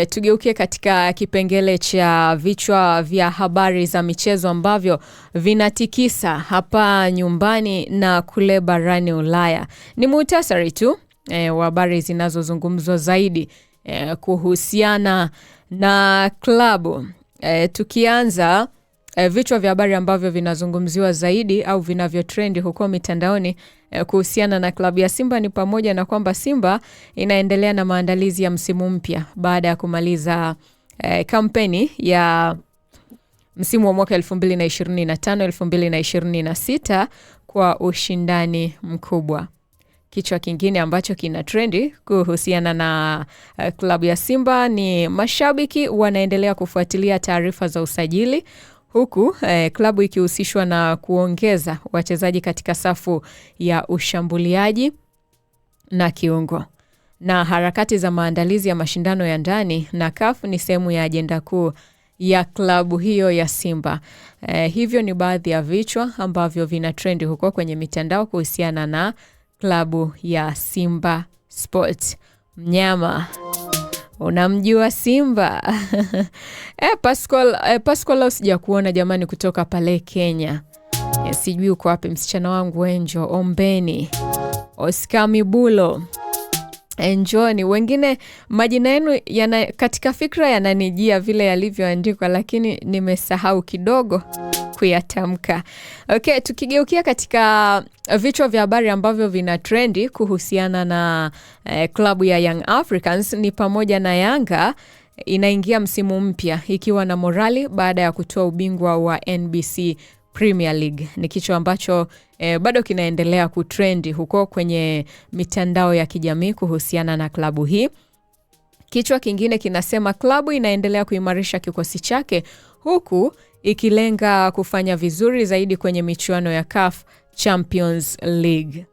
Tugeukie katika kipengele cha vichwa vya habari za michezo ambavyo vinatikisa hapa nyumbani na kule barani Ulaya. Ni muhtasari tu wa habari zinazozungumzwa zaidi kuhusiana na klabu. Tukianza vichwa vya habari ambavyo vinazungumziwa zaidi au vinavyotrend huko mitandaoni kuhusiana na klabu ya Simba ni pamoja na kwamba Simba inaendelea na maandalizi ya msimu mpya baada ya kumaliza kampeni ya msimu wa mwaka 2025-2026 kwa ushindani mkubwa. Kichwa kingine ambacho kina trendi kuhusiana na klabu ya Simba ni mashabiki wanaendelea kufuatilia taarifa za usajili, huku klabu ikihusishwa na kuongeza wachezaji katika safu ya ushambuliaji na kiungo. Na harakati za maandalizi ya mashindano ya ndani na CAF ni sehemu ya ajenda kuu ya klabu hiyo ya Simba. Hivyo ni baadhi ya vichwa ambavyo vina trendi huko kwenye mitandao kuhusiana na klabu ya Simba Sports. Mnyama, unamjua Simba? Pascal sija kuona jamani kutoka pale Kenya. Sijui uko wapi msichana wangu Enjo, ombeni. Oscar Mibulo, Enjoni. Wengine majina yenu katika fikra yananijia vile yalivyoandikwa, lakini nimesahau kidogo kuyatamka. Okay, tukigeukia katika vichwa vya habari ambavyo vina trendi kuhusiana na klabu ya Young Africans ni pamoja na Yanga inaingia msimu mpya ikiwa na morali baada ya kutoa ubingwa wa NBC Premier League. Ni kichwa ambacho bado kinaendelea kutrendi huko kwenye mitandao ya kijamii kuhusiana na klabu hii. Kichwa kingine kinasema klabu inaendelea kuimarisha kikosi chake huku ikilenga kufanya vizuri zaidi kwenye michuano ya CAF Champions League.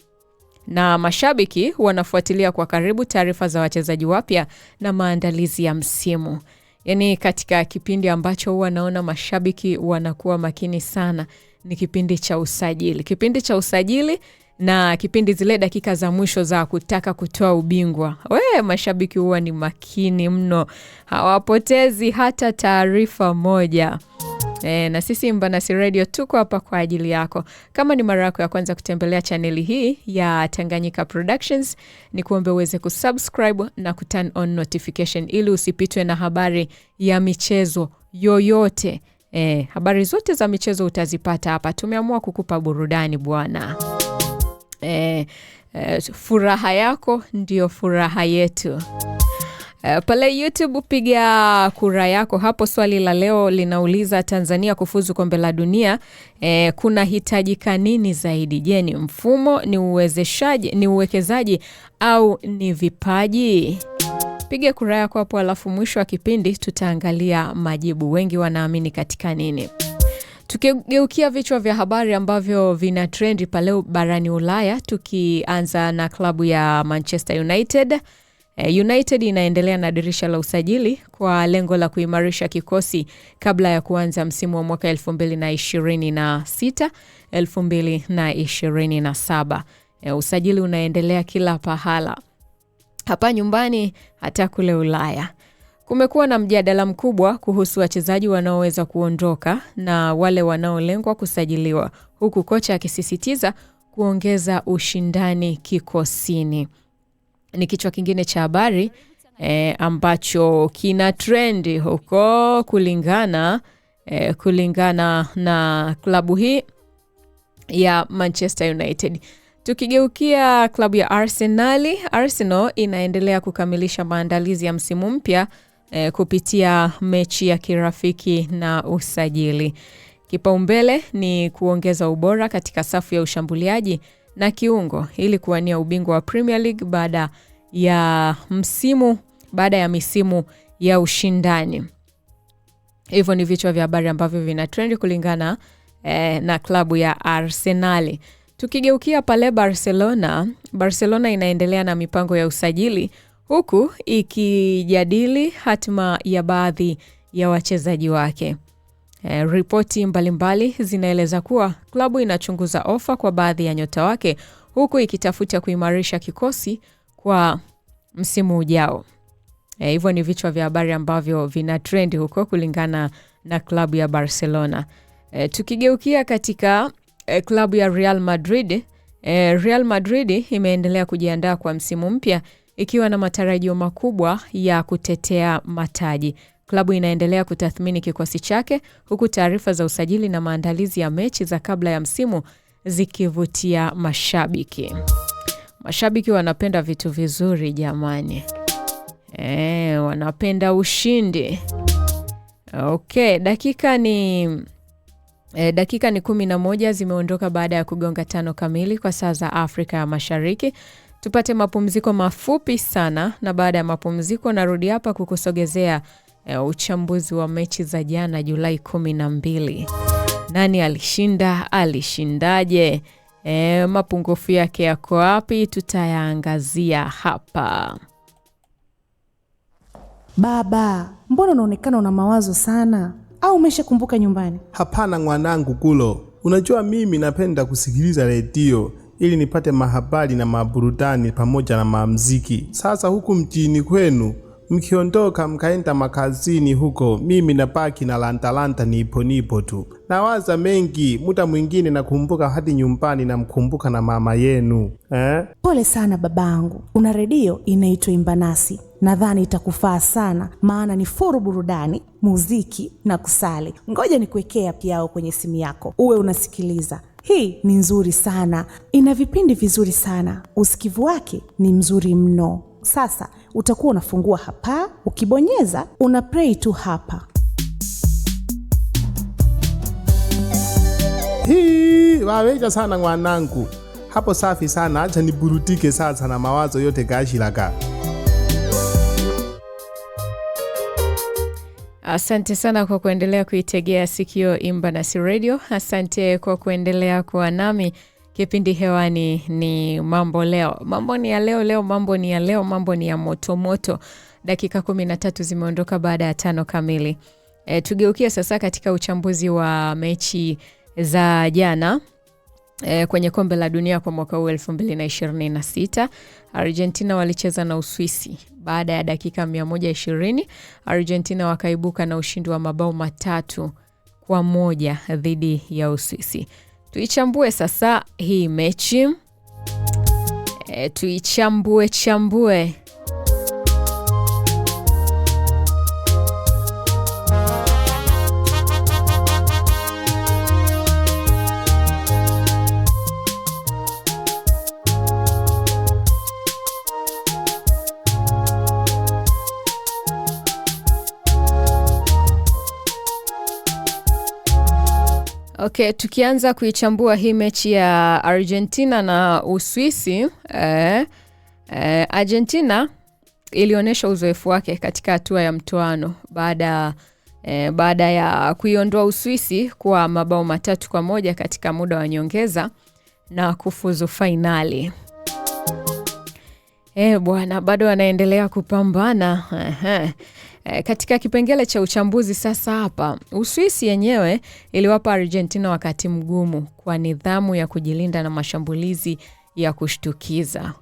Na mashabiki wanafuatilia kwa karibu taarifa za wachezaji wapya na maandalizi ya msimu. Yaani katika kipindi ambacho huwa naona mashabiki wanakuwa makini sana ni kipindi cha usajili. Kipindi cha usajili na kipindi zile dakika za mwisho za kutaka kutoa ubingwa. Mashabiki huwa ni makini mno. Hawapotezi hata taarifa moja. Na sisi Mbanasi Radio tuko hapa kwa ajili yako. Kama ni mara yako ya kwanza kutembelea chaneli hii ya Tanganyika Productions, ni kuombe uweze kusubscribe na kuturn on notification ili usipitwe na habari ya michezo yoyote. Habari zote za michezo utazipata hapa. Tumeamua kukupa burudani bwana. Furaha yako ndio furaha yetu. Pale YouTube piga kura yako. Hapo swali la leo linauliza Tanzania kufuzu kombe la dunia kuna hitajika nini zaidi? Je, ni mfumo, ni uwezeshaji, ni uwekezaji au ni vipaji? Piga kura yako hapo, alafu mwisho wa kipindi tutaangalia majibu. Wengi wanaamini katika nini? Tukigeukia vichwa vya habari ambavyo vina trendi pale barani Ulaya, tukianza na klabu ya Manchester United. United inaendelea na dirisha la usajili kwa lengo la kuimarisha kikosi kabla ya kuanza msimu wa mwaka 2026-2027. Usajili unaendelea kila pahala, hapa nyumbani hata kule Ulaya. Kumekuwa na mjadala mkubwa kuhusu wachezaji wanaoweza kuondoka na wale wanaolengwa kusajiliwa, huku kocha akisisitiza kuongeza ushindani kikosini. Ni kichwa kingine cha habari ambacho kina trendi huko kulingana na klabu hii ya Manchester United. Tukigeukia klabu ya Arsenal inaendelea kukamilisha maandalizi ya msimu mpya kupitia mechi ya kirafiki na usajili. Kipaumbele ni kuongeza ubora katika safu ya ushambuliaji na kiungo ili kuwania ubingwa wa Premier League baada ya misimu ya ushindani. Hivyo ni vichwa vya habari ambavyo vina trendi kulingana na klabu ya Arsenal. Tukigeukia pale Barcelona inaendelea na mipango ya usajili huku ikijadili hatima ya baadhi ya wachezaji wake. Ripoti mbalimbali zinaeleza kuwa klabu inachunguza ofa kwa baadhi ya nyota wake huku ikitafuta kuimarisha kikosi kwa msimu ujao. Hivyo ni vichwa vya habari ambavyo vina trend huko kulingana na klabu ya Barcelona. Tukigeukia katika klabu ya Real Madrid, Real Madrid imeendelea kujiandaa kwa msimu mpya ikiwa na matarajio makubwa ya kutetea mataji. Klabu inaendelea kutathmini kikosi chake huku taarifa za usajili na maandalizi ya mechi za kabla ya msimu zikivutia mashabiki. Mashabiki wanapenda vitu vizuri jamani. Wanapenda ushindi. Okay, dakika ni 11 zimeondoka baada ya kugonga 5 kamili kwa saa za Afrika ya Mashariki. Tupate mapumziko mafupi sana, na baada ya mapumziko narudi hapa kukusogezea uchambuzi wa mechi za jana Julai 12. Nani alishinda, alishindaje, mapungufu yake yako wapi, tutayaangazia hapa. Baba, mbona unaonekana una mawazo sana? Au umeshakumbuka nyumbani? Hapana mwanangu Kulo. Unajua mimi napenda kusikiliza redio ili nipate mahabari na maburudani pamoja na mamziki. Sasa huku mjini kwenu, mkiondoka mkaenda makazini huko, mimi nabaki na lanta nipo tu. Nawaza mengi, muda mwingine nakumbuka hadi nyumbani na mkumbuka na mama yenu. Pole sana babangu. Una redio inaitwa Imbanasi. Nadhani itakufaa sana, maana ni furu burudani, muziki na kusali. Ngoja nikuwekea pia kwenye simu yako, uwe unasikiliza. Hii ni nzuri sana, ina vipindi vizuri sana, usikivu wake ni mzuri mno. Sasa utakuwa unafungua hapa, ukibonyeza una play tu hapa. Waweja sana mwanangu. Hapo safi sana, acha niburudike sasa na mawazo yote gashilaka. Asante sana kwa kuendelea kuitegea sikio Imbanasi Radio. Asante kwa kuendelea kuwa nami. Kipindi hewani ni Mambo Leo. Mambo ni ya leo, mambo ni ya leo, mambo ni ya moto. Dakika 13 zimeondoka baada ya 5 kamili. Tugeukie sasa katika uchambuzi wa mechi za jana kwenye kombe la dunia kwa mwaka 2026. Argentina walicheza na Uswisi. Baada ya dakika 120, Argentina wakaibuka na ushindi wa mabao 3-1 dhidi ya Uswisi. Tuichambue sasa hii mechi. Tuichambue. Okay, tukianza kuichambua hii mechi ya Argentina na Uswisi. Argentina ilionyesha uzoefu wake katika hatua ya mtoano baada ya kuiondoa Uswisi kwa mabao 3-1 katika muda wa nyongeza na kufuzu fainali. Bwana, bado wanaendelea kupambana. Katika kipengele cha uchambuzi sasa hapa, Uswisi yenyewe iliwapa Argentina wakati mgumu kwa nidhamu ya kujilinda na mashambulizi ya kushtukiza.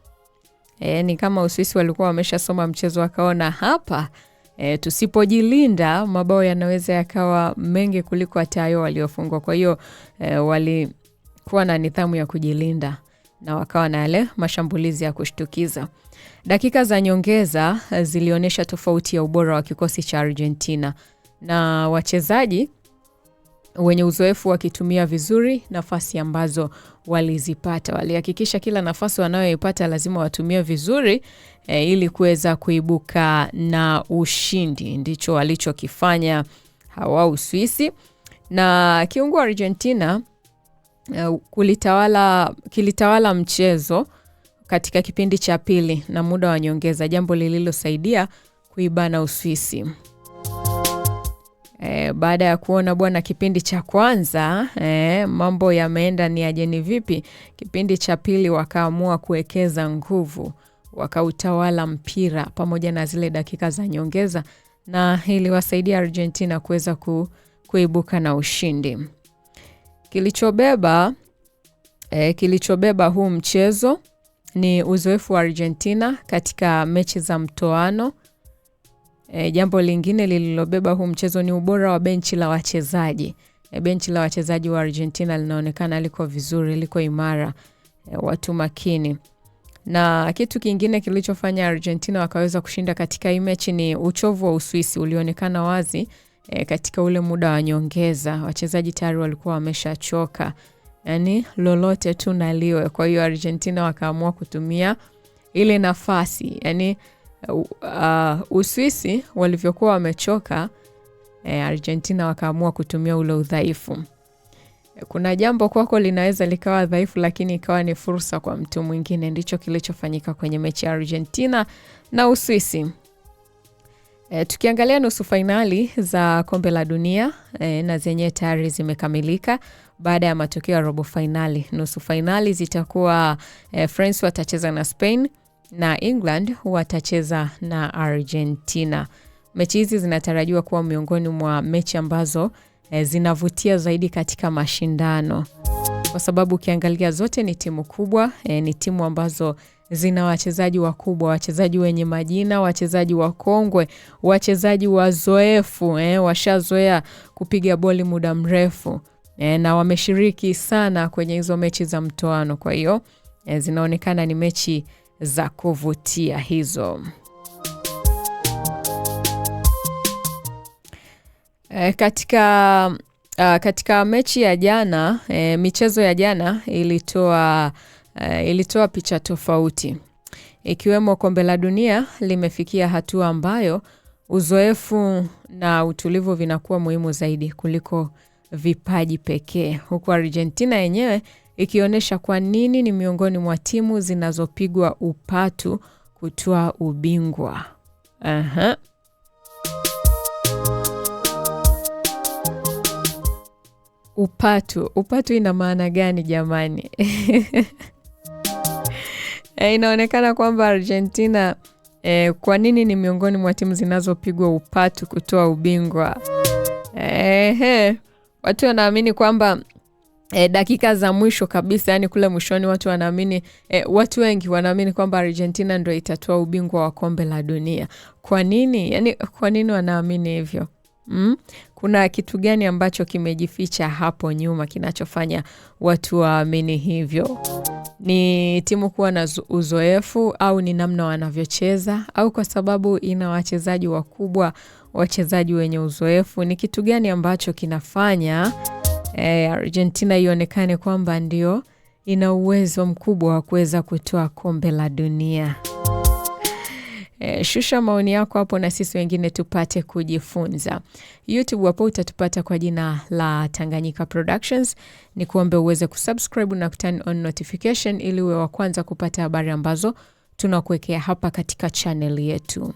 Ni kama Uswisi walikuwa wameshasoma mchezo wakaona hapa, tusipojilinda mabao yanaweza yakawa mengi kuliko hata waliofungwa. Kwa hiyo walikuwa na nidhamu ya kujilinda na wakawa na yale mashambulizi ya kushtukiza. Dakika za nyongeza zilionyesha tofauti ya ubora wa kikosi cha Argentina na wachezaji wenye uzoefu wakitumia vizuri nafasi ambazo walizipata. Walihakikisha kila nafasi wanayoipata lazima watumie vizuri ili kuweza kuibuka na ushindi. Ndicho walichokifanya hawa Uswisi, na kiungo Argentina kilitawala mchezo katika kipindi cha pili na muda wa nyongeza, jambo lililosaidia kuibana Uswisi. Baada ya kuona bwana kipindi cha kwanza mambo yameenda ni ajeni vipi, kipindi cha pili wakaamua kuwekeza nguvu, wakautawala mpira pamoja na zile dakika za nyongeza, na iliwasaidia Argentina kuweza kuibuka na ushindi. Kilichobeba huu mchezo ni uzoefu wa Argentina katika mechi za mtoano Jambo lingine lililobeba huu mchezo ni ubora wa benchi la wachezaji. Benchi la wachezaji wa Argentina linaonekana liko vizuri, liko imara, watu makini. Na kitu kingine kilichofanya Argentina wakaweza kushinda katika hii mechi ni uchovu wa Uswisi ulionekana wazi katika ule muda wa nyongeza. Wachezaji tayari walikuwa wameshachoka. Yani lolote tu naliwe. Kwa hiyo Argentina wakaamua kutumia ile nafasi. Yani Uswisi walivyokuwa wamechoka, Argentina wakaamua kutumia ule udhaifu. Kuna jambo kwako linaweza likawa dhaifu lakini ikawa ni fursa kwa mtu mwingine. Ndicho kilichofanyika kwenye mechi ya Argentina na Uswisi. Tukiangalia nusu fainali za kombe la dunia na zenye tayari zimekamilika baada ya matokeo ya robo fainali. Nusu fainali zitakuwa France watacheza na Spain na England watacheza na Argentina. Mechi hizi zinatarajiwa kuwa miongoni mwa mechi ambazo zinavutia zaidi katika mashindano. Kwa sababu ukiangalia zote ni timu kubwa, ni timu ambazo zina wachezaji wakubwa, wachezaji wenye majina, wachezaji wakongwe, wachezaji wazoefu, washazoea kupiga boli muda mrefu, na wameshiriki sana kwenye hizo mechi za mtoano. Kwa hiyo zinaonekana ni mechi za kuvutia hizo. Katika mechi ya jana, michezo ya jana ilitoa picha tofauti. Ikiwemo kombe la dunia limefikia hatua ambayo uzoefu na utulivu vinakuwa muhimu zaidi kuliko vipaji pekee. Huku Argentina yenyewe ikionyesha kwa nini ni miongoni mwa timu zinazopigwa upatu kutoa ubingwa. Upatu ina maana gani jamani? Inaonekana kwamba Argentina kwa nini ni miongoni mwa timu zinazopigwa upatu kutoa ubingwa? Watu wanaamini kwamba dakika za mwisho kabisa, yani kule mwishoni, watu wengi wanaamini kwamba Argentina ndio itatoa ubingwa wa kombe la dunia. Kwa nini? Yani kwa nini wanaamini hivyo? Kuna kitu gani ambacho kimejificha hapo nyuma kinachofanya watu waamini hivyo? Ni timu kuwa na uzoefu, au ni namna wanavyocheza, au kwa sababu ina wachezaji wakubwa, wachezaji wenye uzoefu? Ni kitu gani ambacho kinafanya Argentina ionekane kwamba ndio ina uwezo mkubwa wa kuweza kutoa kombe la dunia? Shusha maoni yako hapo na sisi wengine tupate kujifunza. YouTube hapo utatupata kwa jina la Tanganyika Productions. Ni kuombe uweze kusubscribe na turn on notification ili uwe wa kwanza kupata habari ambazo tunakuwekea hapa katika channel yetu.